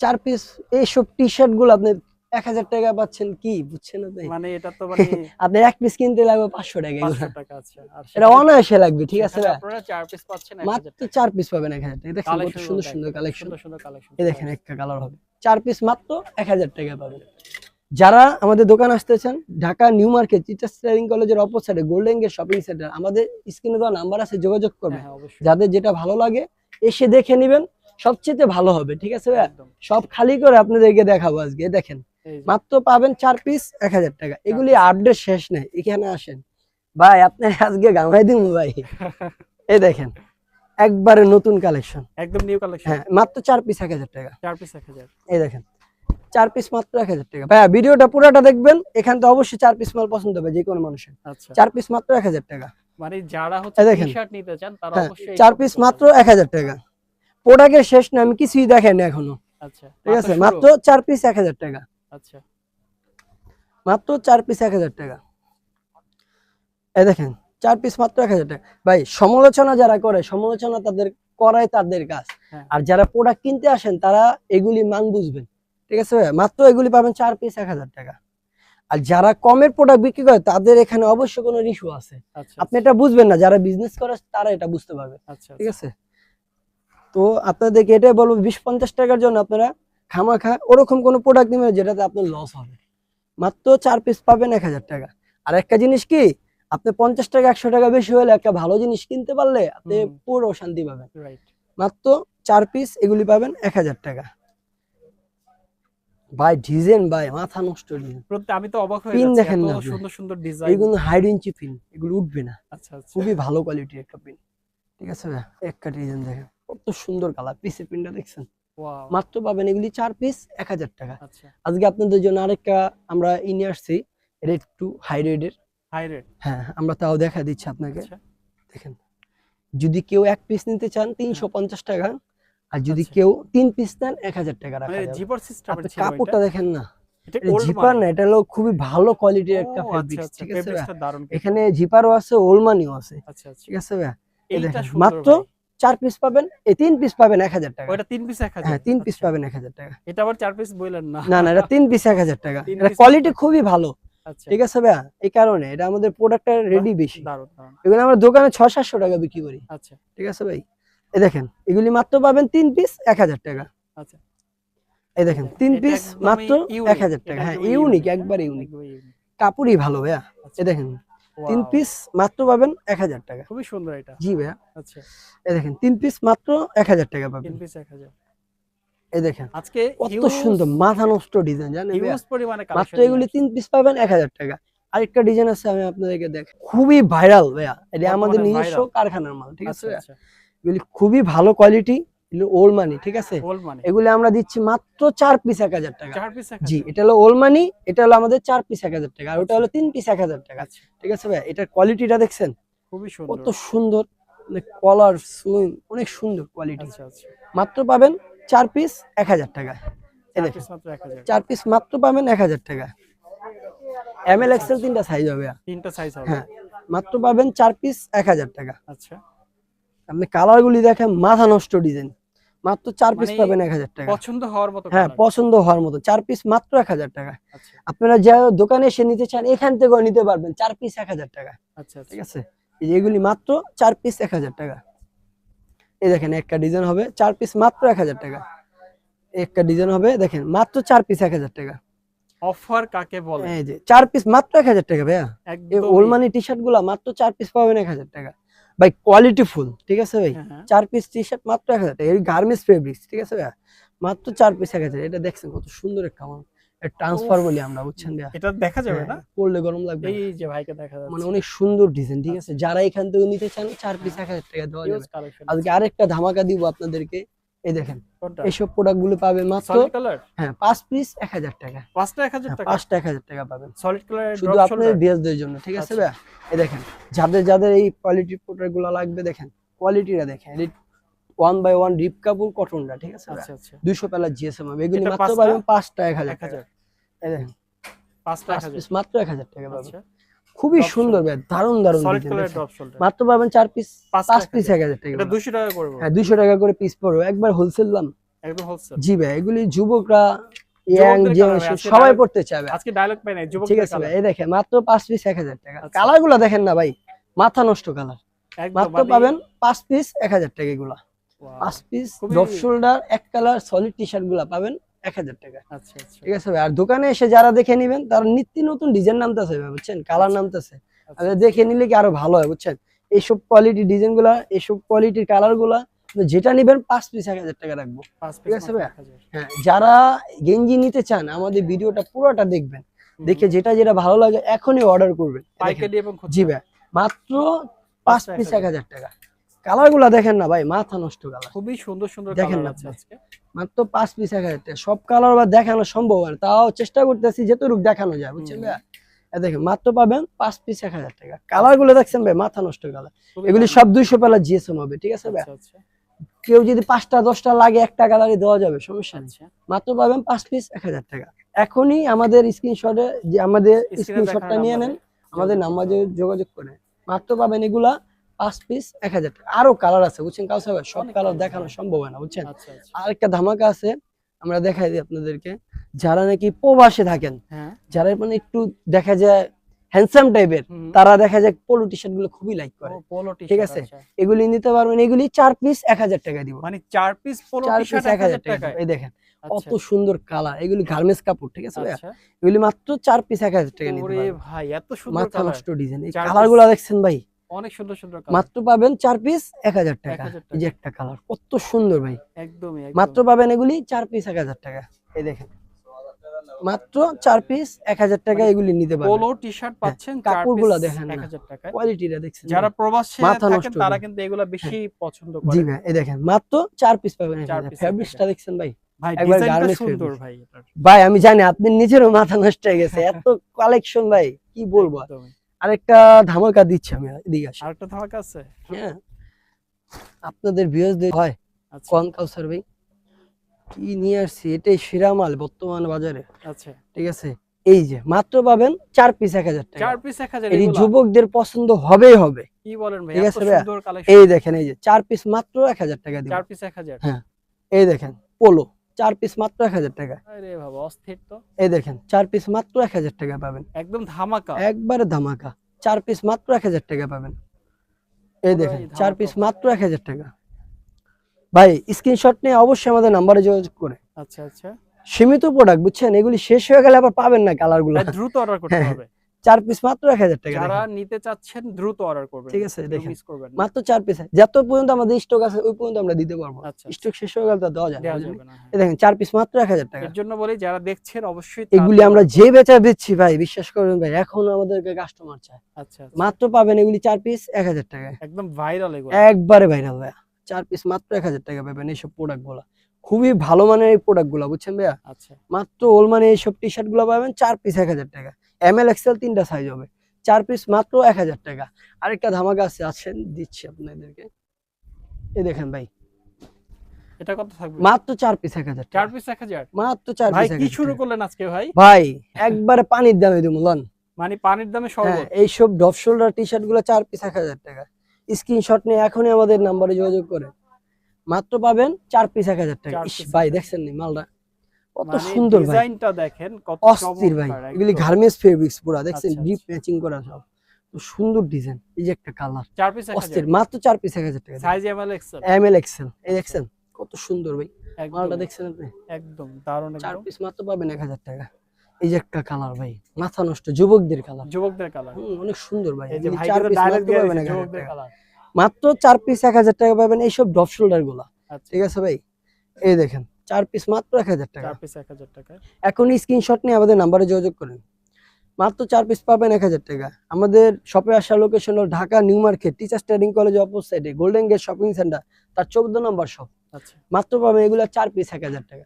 4 পিস এইসব টি-শার্ট গুলো আপনি 1000 টাকা পাচ্ছেন, কি বুঝছেন আপনি? মানে এটা তো মানে আপনার এক পিস কিনতে লাগবে 500 টাকা এগুলো। 500 টাকা আছে। আর এটা অনায়াসে লাগবে, ঠিক আছে সেখানে ভাই? আপনারা 4 পিস পাচ্ছেন 1000 মাত্র টাকা। 4 পিস পাবেন 1000 টাকা। দেখেন কত কালেকশন সুন্দর সুন্দর কালেকশন। সুন্দর সুন্দর কালেকশন। এই দেখেন একটা কালার হবে 4 পিস মাত্র 1000 টাকা পাবেন। যারা আমাদের দোকান আসতে চান, Dhaka new market teachers training কলেজের অপোজিটে গোল্ডেন গেট শপিং সেন্টার, আমাদের স্ক্রিনে দেওয়া নাম্বার আছে, যোগাযোগ করবেন। হ্যাঁ অবশ্যই। যাদের যেটা ভালো লাগে এসে দেখে নেবেন, সবচেয়ে ভালো হবে, ঠিক আছে ভাই? একদম। সব খালি করে আপনাদেরকে দেখাবো আজকে। দেখেন এই যে মাত্র পাবেন 4 পিস 1000 টাকা। এগুলি আপডেট শেষ নেই, এখানে আসেন ভাই, আপনার আজকে গামাই দিমু ভাই। এই দেখেন একবারে নতুন কালেকশন, একদম নিউ কালেকশন। হ্যাঁ মাত্র 4 পিস 1000 টাকা। 4 পিস 1000। এই দেখেন 4 পিস মাত্র 1000 টাকা। ভাইয়া ভিডিওটা পুরোটা দেখবেন, এখান থেকে অবশ্যই 4 পিস মাল পছন্দ হবে যে কোনো মানুষের। আচ্ছা 4 পিস মাত্র 1000 টাকা। মানে যারা হচ্ছে এই দেখেন। টি-শার্ট নিতে চান তারা হ্যাঁ অবশ্যই 4 পিস মাত্র 1000 টাকা। প্রোডাক্টের শেষ না, আমি কিছুই দেখাই না এখনো, আচ্ছা ঠিক আছে? মাত্র 4 পিস 1000 টাকা। আচ্ছা মাত্র 4 পিস 1000 টাকা। এই দেখেন 4 পিস মাত্র 1000 টাকা। ভাই সমালোচনা যারা করে, সমালোচনা তাদের করাই তাদের কাজ। হ্যাঁ। আর যারা প্রোডাক্ট কিনতে আসেন তারা এগুলি মান বুঝবেন, ঠিক আছে ভাই? মাত্র এগুলি পাবেন 4 পিস 1000 টাকা। আর যারা কমের প্রোডাক্ট বিক্রি করে তাদের এখানে অবশ্যই কোনো ইস্যু আছে, আচ্ছা আপনি এটা বুঝবেন না। যারা বিজনেস করে তারা এটা বুঝতে পারবে, আচ্ছা ঠিক আছে? তো আপনাদেরকে এটাই বলবো, 20-50 টাকার জন্য আপনারা খামাখা ওরকম কোনো প্রোডাক্ট নেবেন যেটাতে আপনার লস হবে। মাত্র 4 পিস পাবেন 1000 টাকা। আর একটা জিনিস কি, আপনি 50 টাকা 100 টাকা বেশি হলে একটা ভালো জিনিস কিনতে পারলে আপনি পুরো শান্তি পাবেন। রাইট। মাত্র 4 পিস এগুলি পাবেন 1000 টাকা। ভাই ডিজাইন ভাই মাথা নষ্ট ডিজাইন। আমি তো অবাক হয়ে পিন যাচ্ছি, দেখেন এত না আপনি? সুন্দর সুন্দর ডিজাইন। এগুলো হাইড ইঞ্চি পিন, এগুলো উঠবে না, আচ্ছা আচ্ছা খুবই ভালো কোয়ালিটির একটা পিন, ঠিক আছে ভাই? একটা ডিজাইন দেখেন কত সুন্দর কালার, পিসের পিনটা দেখছেন? ওয়াও। মাত্র পাবেন এগুলি 4 পিস 1000 টাকা। আচ্ছা আজকে আপনাদের জন্য আরেকটা আমরা নিয়ে আসছি, এটা একটু হাই রেটের। High rate. হ্যাঁ আমরা তাও দেখা দিচ্ছি আপনাকে। আচ্ছা দেখেন যদি কেউ 1 পিস নিতে চান 350 টাকা, আর যদি আচ্ছা। কেউ 3 পিস নেন 1000 টাকা রাখা মানে যাবে। জিপার সিস্টেমের আপনি ছিল কাপড়টা এটা। দেখেন না, এটা এটা ওল্ড জিপার না, মানে। এটা হলো খুবই ভালো কোয়ালিটির ও একটা আচ্ছা ফেব্রিক্স, আচ্ছা ঠিক আছে ভাই? ফেব্রিক্সটা দারুণ কিন্তু। এখানে জিপারও আছে, ওলমানিও আছে, আচ্ছা আচ্ছা ঠিক আছে ভাই? এই এইটা দেখেন সুন্দর মাত্র ভাই। 4 পিস পাবেন, এই 3 পিস পাবেন 1000 টাকা। ওটা 3 পিস 1000। হ্যাঁ 3 পিস আচ্ছা। পাবেন 1000 টাকা। এটা আবার 4 পিস বললেন না। না না, এটা 3 পিস 1000 টাকা। 3 এটা পিস কোয়ালিটি 1000 খুবই ভালো, আচ্ছা ঠিক আছে ভাই? এই কারণে এটা আমাদের প্রোডাক্টটা রেডি বেশি। দারুণ দারুণ। এগুলো আমরা দোকানে 600-700 টাকা বিক্রি করি, আচ্ছা ঠিক আছে ভাই? এই দেখেন এগুলি মাত্র পাবেন 3 পিস 1000 টাকা। আচ্ছা এই দেখেন 3 এটা পিস একদমই মাত্র ইউনিক, 1000 টাকা। এটা হ্যাঁ একদমই ইউনিক, হ্যাঁ? একবার ইউনিক, একদমই ইউনিক। কাপড়ই ভালো ভাইয়া। আচ্ছা এই দেখেন 3 ওয়াও পিস মাত্র পাবেন 1000 টাকা। খুবই সুন্দর এটা। জি ভাইয়া। আচ্ছা এই দেখেন 3 পিস মাত্র 1000 টাকা 3 পাবেন। পিস 1000। এই দেখেন আজকে কত সুন্দর মাথা নষ্ট ডিজাইন, জানেন ভাইয়া? হিউজ পরিমাণে মাত্র কালেকশন এগুলি 3 পিস পাবেন 1000 টাকা। আরেকটা ডিজাইন আছে আমি আপনাদেরকে দেখাই, খুবই ভাইরাল ভাইয়া। এটা আমাদের বর্তমানে নিজস্ব viral। কারখানার মাল, ঠিক আছে আচ্ছা ভাইয়া? আচ্ছা এগুলি খুবই ভালো কোয়ালিটি, এগুলো ওল্ড মানি, ঠিক আছে? ওল্ড মানে এগুলি আমরা দিচ্ছি মাত্র 4 পিস 1000 টাকা। 4 পিস 1000। জি এটা হলো ওল্ড মানি, এটা হলো আমাদের 4 পিস 1000 টাকা, আর ওটা হলো 3 পিস 1000 টাকা, আচ্ছা ঠিক আছে ভাই? এটার কোয়ালিটিটা দেখছেন খুবই কত সুন্দর। সুন্দর, কলার সুইং অনেক সুন্দর কোয়ালিটি। আচ্ছা আচ্ছা মাত্র পাবেন 4 পিস 1000 টাকা। এই 4 দেখেন পিস মাত্র 1000। 4 পিস মাত্র পাবেন 1000 টাকা। এমএল এক্সেল 3টা সাইজ হবে। তিনটা সাইজ হবে। হ্যাঁ মাত্র পাবেন 4 পিস 1000 টাকা। আচ্ছা আপনি কালারগুলি দেখেন মাথা নষ্ট ডিজাইন, মাত্র 4 পিস মানে পাবেন 1000 টাকা। পছন্দ হওয়ার মতো হ্যাঁ কালার। পছন্দ হওয়ার মতো 4 পিস মাত্র 1000 টাকা। আচ্ছা আপনারা যা দোকানে এসে নিতে চান এখান থেকেও নিতে পারবেন 4 পিস 1000 টাকা, আচ্ছা ঠিক আচ্ছা আছে? এই যে এগুলি মাত্র 4 পিস 1000 টাকা। এই দেখেন একটা ডিজাইন হবে 4 পিস মাত্র 1000 টাকা। একটা ডিজাইন হবে দেখেন মাত্র 4 পিস 1000 টাকা। অফার কাকে বলে? এই যে 4 পিস মাত্র 1000 টাকা ভাইয়া। এই একদম ওলমানি টি-শার্ট গুলা মাত্র 4 পিস পাবেন 1000 টাকা। ভাই কোয়ালিটি ফুল, ঠিক আছে ভাই? হ্যাঁ, হ্যাঁ। 4 পিস টি-শার্ট মাত্র 1000 টাকা। এই গার্মেন্টস ফেব্রিক্স, ঠিক আছে ভাইয়া? মাত্র 4 পিস 1000। এটা দেখছেন কত সুন্দর একটা মাল। এটা ট্রান্সফার বলি আমরা, বুঝছেন ভাইয়া? এটা দেখা যাবে না? হ্যাঁ, পরলে গরম লাগবে এই না। যে ভাইকে দেখা মানে যাচ্ছে অনেক সুন্দর ডিজাইন, ঠিক আছে? যারা এখান থেকে নিতে চান 4 পিস 1000 টাকা দেওয়া হিউজ যাবে। কালেকশন। আজকে আরেকটা ধামাকা দিব আপনাদেরকে। এই দেখেন কোনটা? এইসব প্রোডাক্ট গুলো পাবেন মাত্র সলিড কালার? হ্যাঁ 5 পিস 1000 টাকা। পাঁচটা 1000 হ্যাঁ টাকা। 5টা 1000 টাকা পাবেন সলিড কালার শুধু ড্রপ আপনাদের শোল্ডার। ভিউয়ারদের জন্য, ঠিক আছে আচ্ছা। ভাইয়া? এই দেখেন যাদের যাদের এই কোয়ালিটির প্রোডাক্ট গুলো লাগবে দেখেন কোয়ালিটিটা দেখেন, 1/1 রিপ কাপড় কটনটা, ঠিক আছে? আচ্ছা আচ্ছা 200 পেলার জিএসএম হবে, এগুলি এটা মাত্র পাঁচটা? পাবেন 5টা 1000 টাকা। 1000 এই দেখেন 5টা 5 1000 পিস মাত্র 1000 টাকা পাবেন। আচ্ছা খুবই Drop সুন্দর shoulder। ভাই, দারুণ দারুণ সলিড ডিজাইন কালার দেখেন। ড্রপ শোল্ডার মাত্র পাবেন 4 পিস, 5 5 পিস 1000 টাকা এটা পাবেন। 200 টাকা করবে হ্যাঁ 200 টাকা করে পিস পড়বে, একবার হোলসেল দাম। একদম হোলসেল জি ভাই, এগুলি যুবকরা, ইয়াং যুবকদের কালার ভাই, জেনারেশন আজকে সবাই ডায়লগ পড়তে চাবে। আজকে ডায়লগ পাই নাই ঠিক যুবকদের আছে ভাই, কালার এই দেখেন মাত্র 5 পিস 1000 টাকা। আচ্ছা। কালার গুলো দেখেন না ভাই, মাথা নষ্ট কালার। একদম মাত্র মানে পাবেন 5 পিস 1000 টাকা এগুলা। wow, 5 পিস খুবই- ড্রপ শোল্ডার এক কালার সলিড টি শার্ট গুলা পাবেন 1000 টাকা। আচ্ছা আচ্ছা ঠিক আছে ভাই, আর দোকানে এসে যারা দেখে নেবেন তার নিত্য নতুন ডিজাইন নামতেছে ভাই, বুঝছেন, কালার নামতেছে। আচ্ছা, আর দেখে নিলে কি আরো ভালো হয়, বুঝছেন। এইসব কোয়ালিটি ডিজাইন গুলা, এইসব কোয়ালিটির কালার গুলা যেটা নিবেন 5 পিস 1000 টাকা রাখবো। 5 ঠিক আছে ভাই? 1000 হ্যাঁ, যারা গেঞ্জি নিতে চান আমাদের ভিডিওটা পুরোটা দেখবেন, দেখে যেটা যেটা ভালো লাগে এখনই অর্ডার করবেন। পাইকারি এবং জি খুচরা ভাই, মাত্র 5 5টা পিস 1000 1000 টাকা। কালার গুলা দেখেন না ভাই, মাথা নষ্ট কালার। খুবই সুন্দর সুন্দর দেখেন কালার না আছে আপনি। আজকে মাত্র 5 পিস 1000 টাকা। সব কালার বা দেখানো সম্ভব হয় না, তাও চেষ্টা করতেছি যতটুকু দেখানো যায়, বুঝছেন ভাই? দেখেন মাত্র পাবেন 5 পিস 1000 টাকা। কালার গুলো দেখছেন ভাই, মাথা নষ্ট কালার। খুবই এগুলি দারুণ। সব 200 পেলার জিএসএম হবে, ঠিক আছে ভাই? আচ্ছা আচ্ছা কেউ যদি 5টা 10টা লাগে একটা কালারই দেওয়া যাবে, সমস্যা নেই। আচ্ছা মাত্র পাবেন 5 পিস 1000 টাকা। এখনই আমাদের স্ক্রিনশটে, যে আমাদের স্ক্রিনে স্ক্রিনশটটা দেখানো নিয়ে নেন, নাম্বারে আমাদের যোগাযোগ নাম্বারে করতে হবে। যোগাযোগ করে মাত্র পাবেন এগুলা 5 পিস 1000 টাকা। আরো কালার আছে, বুঝছেন কাউসার ভাই, সব অনেক কালার colour, দেখানো হ্যাঁ। সম্ভব হয় না, বুঝছেন। আচ্ছা আচ্ছা আরেকটা ধামাকা আছে, আমরা দেখাই দিই আপনাদেরকে। যারা নাকি প্রবাসে থাকেন, হ্যাঁ যারা মানে একটু দেখা যায় হ্যান্ডসাম টাইপের, হুম। তারা দেখা যায় পোলো টি শার্ট গুলো খুবই লাইক করে। ও পোলো টি ঠিক শার্ট আছে? আচ্ছা এগুলি নিতে পারবেন, এগুলি 4 পিস 1000 টাকা দিব। মানে 4 পিস পোলো 4 টি পিস শার্ট 1000 1000 টাকা দিব। টাকায় এই দেখেন কত আচ্ছা সুন্দর কালার, এগুলি গার্মেন্টস কাপড়, ঠিক আছে ভাইয়া? আচ্ছা এগুলি মাত্র 4 পিস 1000 টাকা নিতে ওরে পারবেন। ভাই এত সুন্দর মাথা কালার নষ্ট ডিজাইন, এই 4 কালার পিস গুলা দেখছেন ভাই, অনেক সুন্দর সুন্দর কালার মাত্র পাবেন 4 পিস 1000 টাকা। 1000 এই যে টাকা একটা কালার কত সুন্দর ভাই, একদমই মাত্র একদম পাবেন এগুলি 4 পিস 1000 টাকা। এই দেখেন মাত্র 4 পিস 1000 টাকা মানে এগুলি নিতে পারবেন। পোলো টি শার্ট পাচ্ছেন 4 কাপড়গুলা পিস দেখেন না, 1000 টাকায় কোয়ালিটিটা দেখছেন যারা ভাই? প্রবাসে মাথা থাকেন নষ্ট তারা ভাই। কিন্তু এগুলা বেশি পছন্দ জি করে ভাই, এই দেখেন মাত্র 4 পিস পাবেন। 4 পিস ফেব্রিক্সটা দেখছেন ভাই? ভাই একবার ডিজাইনটা garments সুন্দর fabrics। ভাই এটার ভাই আমি জানি আপনি নিজেরও মাথা নষ্ট হয়ে গেছে, এত কালেকশন ভাই, কি বলবো আর। একদমই। আরেকটা ধামাকা দিচ্ছি আমি, এদিকে আসেন। আরেকটা ধামাকা আছে হ্যাঁ, আপনাদের ভিউয়ার্সদের হয় আচ্ছা কোন কাউসার ভাই, কি নিয়ে আসছি, এটাই শিরামাল বর্তমান বাজারে, আচ্ছা ঠিক আছে? এই যে মাত্র পাবেন 4 পিস 1000 টাকা। 4 পিস 1000 এটি এগুলা যুবকদের পছন্দ হবেই হবে। কি বলেন ভাই ঠিক এত আছে ভাইয়া? সুন্দর কালেকশন এই দেখেন, এই যে 4 পিস মাত্র 1000 টাকা দিব। 4 পিস 1000 হ্যাঁ, এই দেখেন পোলো 4 পিস মাত্র 1000 টাকা। আরে বাবা অস্থির তো এই দেখেন 4 পিস মাত্র 1000 টাকা পাবেন, একদম ধামাকা একবারে ধামাকা। 4 পিস মাত্র 1000 টাকা পাবেন। এই দেখেন পুরাই 4 ধামাকা পিস offer। মাত্র 1000 টাকা। ভাই স্ক্রিনশট নিয়ে অবশ্যই আমাদের নাম্বারে যোগাযোগ করে। আচ্ছা আচ্ছা সীমিত প্রোডাক্ট, বুঝছেন, এগুলি শেষ হয়ে গেলে আবার পাবেন না কালার গুলো। ভাই দ্রুত অর্ডার করতে হ্যাঁ, হবে 4 পিস মাত্র 1000 টাকা। যারা দেখেন নিতে চাচ্ছেন দ্রুত অর্ডার করবেন ঠিক আছে, দেখেন মিস করবেন না মাত্র 4 পিস, যত পর্যন্ত আমাদের স্টক আছে ওই পর্যন্ত আমরা দিতে পারবো। আচ্ছা স্টক শেষ হয়ে গেলে তো দেওয়া যায় না, দেওয়া বুঝলেন? যাবে না হ্যাঁ। এই দেখেন 4 পিস মাত্র 1000 টাকা। এর জন্য বলি যারা দেখছেন অবশ্যই এগুলি তাড়াতাড়ি আমরা order যে বেচা দিচ্ছি ভাই, বিশ্বাস করবেন ভাই, এখন আমাদেরকে কাস্টমার চায়। করুন। আচ্ছা আচ্ছা মাত্র পাবেন এগুলি 4 পিস 1000 টাকায়, একদম ভাইরাল এগুলো একবারে ভাইরাল ভাইয়া। 4 পিস মাত্র 1000 টাকা পাবেন এইসব প্রোডাক্ট গুলা, খুবই ভালো মানের এই প্রোডাক্ট গুলা, বুঝছেন ভাইয়া? আচ্ছা মাত্র ওল মানে এইসব টি শার্ট গুলো পাবেন 4 পিস 1000 টাকা। এমএল এক্সেল 3টা সাইজ হবে, 4 পিস মাত্র 1000 টাকা। আরেকটা ধামাকা আছে, আসেন দিচ্ছি আপনাদেরকে। এই দেখেন ভাই, এটা কত থাকবে মাত্র 4 পিস 1000 4 টাকা, পিস 1000 মাত্র 4 ভাই পিস কি 1000 শুরু টাকা। করলেন আজকে ভাই ভাই একবারে পানির দামে দিমু লন। মানে পানির দামে হ্যাঁ, শরবত এইসব ডপ শোল্ডার টি শার্ট গুলো 4 পিস 1000 টাকা। স্ক্রিনশট নিয়ে এখনই আমাদের নাম্বারে যোগাযোগ করে মাত্র পাবেন 4 পিস 1000 টাকা। 4 ইস পিস ভাই 1000 দেখছেন নি মালটা কত মানে সুন্দর ভাই, ডিজাইনটা দেখেন কত অস্থির ভাই। চমৎকার এগুলি একদম। গার্মেন্টস ফেব্রিক্স পুরা, দেখছেন আচ্ছা, ডিপ আচ্ছা। ম্যাচিং করা সব, তো সুন্দর ডিজাইন। এই যে একটা কালার 4 পিস অস্থির, 1000 মাত্র 4 পিস 1000 টাকা। Size ML XL ML XL, এই দেখছেন কত সুন্দর ভাই একদম মালটা, দেখছেন আপনি? একদম দারুণ 4 একদম পিস মাত্র পাবেন 1000 টাকা। এই যে একটা কালার ভাই, মাথা নষ্ট, যুবকদের কালার, যুবকদের কালার অনেক সুন্দর ভাই। এই যে এগুলি ভাই 4 কিন্তু পিস ডায়লগ মাত্র দিয়ে পাবেন দিয়েছে 1000 যুবকদের টাকা। কালার মাত্র 4 পিস 1000 টাকা পাবেন এইসব ডপ শোল্ডার গুলা, আচ্ছা ঠিক আছে ভাই? এই দেখেন 4 পিস মাত্র 1000 টাকা। 4 পিস 1000 টাকা এখন স্ক্রিনশট নিয়ে আমাদের নাম্বারে যোগাযোগ করেন। মাত্র 4 পিস পাবেন 1000 টাকা। আমাদের শপে আসার লোকেশন হলো Dhaka new market teachers training college অপোজিটে গোল্ডেন গেট শপিং সেন্টার, তার 14 নম্বর শপ। আচ্ছা মাত্র পাবেন এগুলা 4 পিস 1000 টাকা।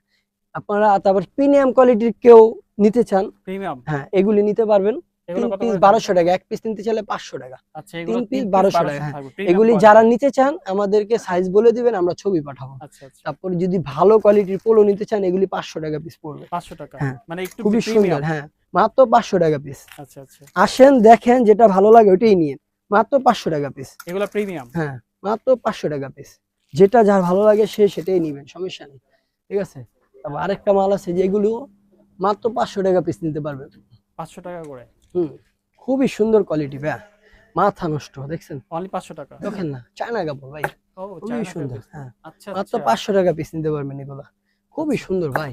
আপনারা তারপর প্রিমিয়াম কোয়ালিটির কেউ নিতে চান, প্রিমিয়াম হ্যাঁ এগুলি নিতে পারবেন এগুলো তিন কত পিস করে 1200 টাকা, এক পিস নিতে চাইলে 500 টাকা। আচ্ছা এগুলো 3 পিস 1200 1200 টাকা। হ্যাঁ, থাকবে প্রিমিয়াম এগুলি কোয়ালিটি। যারা নিতে চান আমাদেরকে সাইজ বলে দিবেন, আমরা ছবি পাঠাবো। আচ্ছা আচ্ছা তারপর যদি ভালো কোয়ালিটির পোলো নিতে চান এগুলি 500 টাকা পিস পড়বে। 500 টাকা হ্যাঁ, মানে একটু খুবই সুন্দর। প্রিমিয়াম। হ্যাঁ, মাত্র 500 টাকা পিস। আচ্ছা আচ্ছা আসেন দেখেন যেটা ভালো লাগে ওইটাই নিয়েন, মাত্র 500 টাকা পিস। এগুলো প্রিমিয়াম। হ্যাঁ, মাত্র 500 টাকা পিস। যেটা যার ভালো লাগে সে সেটাই নিবেন, সমস্যা নেই। ঠিক আছে? তারপর আরেকটা মাল আছে যেগুলো মাত্র 500 টাকা পিস নিতে পারবেন। 500 টাকা করে হুম, খুবই সুন্দর কোয়ালিটি ভাই, মাথা নষ্ট। দেখছেন? অনলি 500 টাকা। দেখেন না, চায়না কাপড় ভাই, ও খুবই চায়না সুন্দর। কাপড়। হ্যাঁ, আচ্ছা মাত্র আচ্ছা 500 টাকা পিস নিতে পারবেন এগুলা, খুবই সুন্দর ভাই।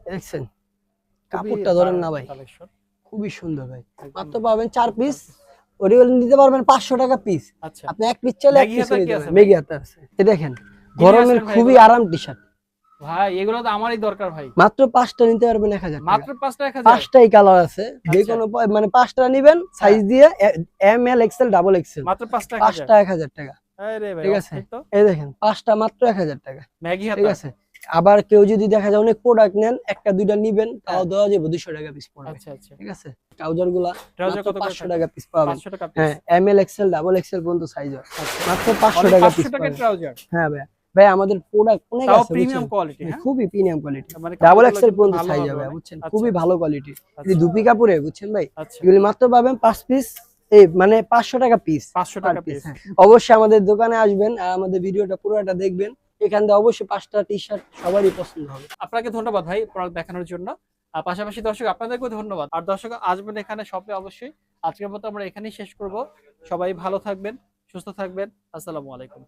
দেখছেন কাপড়টা ধরেন না ভাই, কালেকশন খুবই সুন্দর ভাই। একদম। মাত্র পাবেন 4 পিস, ওগুলো নিতে পারবেন 500 টাকা পিস। আচ্ছা আপনি এক পিস চাইলে এক ম্যাগি পিস হাতা কি নিতে আছে পারবেন। ভাই? মেগি হাতা আছে, এই দেখেন নিয়ে গরমের আসবেন ভাই খুবই এগুলো? আরাম টি শার্ট। ভাই এগুলো তো আমারই দরকার ভাই। মাত্র 5টা নিতে পারবেন 1000 টাকা। মাত্র 5 টাকা 1000। 5টাই কালার আছে, যে আচ্ছা। কোনো মানে 5টা নিবেন সাইজ দিয়ে, M L XL double XL, মাত্র 5 টাকা 5টা 1000 টাকা। আরে ভাই ঠিক আছে, অস্থির তো। এই দেখেন 5টা মাত্র 1000 টাকা। ম্যাগি ঠিক হাতা। আছে, আবার কেউ যদি দেখা যায় অনেক প্রোডাক্ট নেন, একটা দুইটা নিবেন তাও হ্যাঁ। দেওয়া যাবে 200 টাকা পিস পড়বে। আচ্ছা আচ্ছা ঠিক আছে, ট্রাউজার গুলা ট্রাউজার মাত্র কত করে 500 থাকে? টাকা পিস পাবেন। 500 টাকা পিস। হ্যাঁ, M L XL double XL পর্যন্ত সাইজ হয়, আচ্ছা মাত্র 500 অনলি টাকা পিস 500 টাকা পাবেন। ট্রাউজার। হ্যাঁ ভাই, ভাই আমাদের প্রোডাক্ট অনেক তাও আছে প্রিমিয়াম বুঝছেন, কোয়ালিটি। হ্যাঁ খুবই প্রিমিয়াম কোয়ালিটি, মানে ডাবল কাপড়গুলো এক্সেল কিন্তু পর্যন্ত ভালো সাইজ হবে হবে অনেক। বুঝছেন, আচ্ছা, খুবই ভালো কোয়ালিটি। আচ্ছা। দুপি কাপড়ে বুঝছেন ভাই, আচ্ছা এগুলি মাত্র পাবেন 5 পিস, এই মানে 500 টাকা পিস। 500 টাকা পিস। অবশ্যই আমাদের দোকানে আসবেন আর আমাদের ভিডিওটা পুরোটা দেখবেন, এখান থেকে অবশ্যই 5টা টি শার্ট সবারই পছন্দ হবে। আপনাকে ধন্যবাদ ভাই প্রোডাক্ট দেখানোর জন্য। আর পাশাপাশি দর্শক আপনাদেরকেও ধন্যবাদ। আর দর্শক আসবেন এখানে শপে অবশ্যই। আজকের মতো আমরা এখানেই শেষ করব। সবাই ভালো থাকবেন, সুস্থ থাকবেন। আসসালামু আলাইকুম।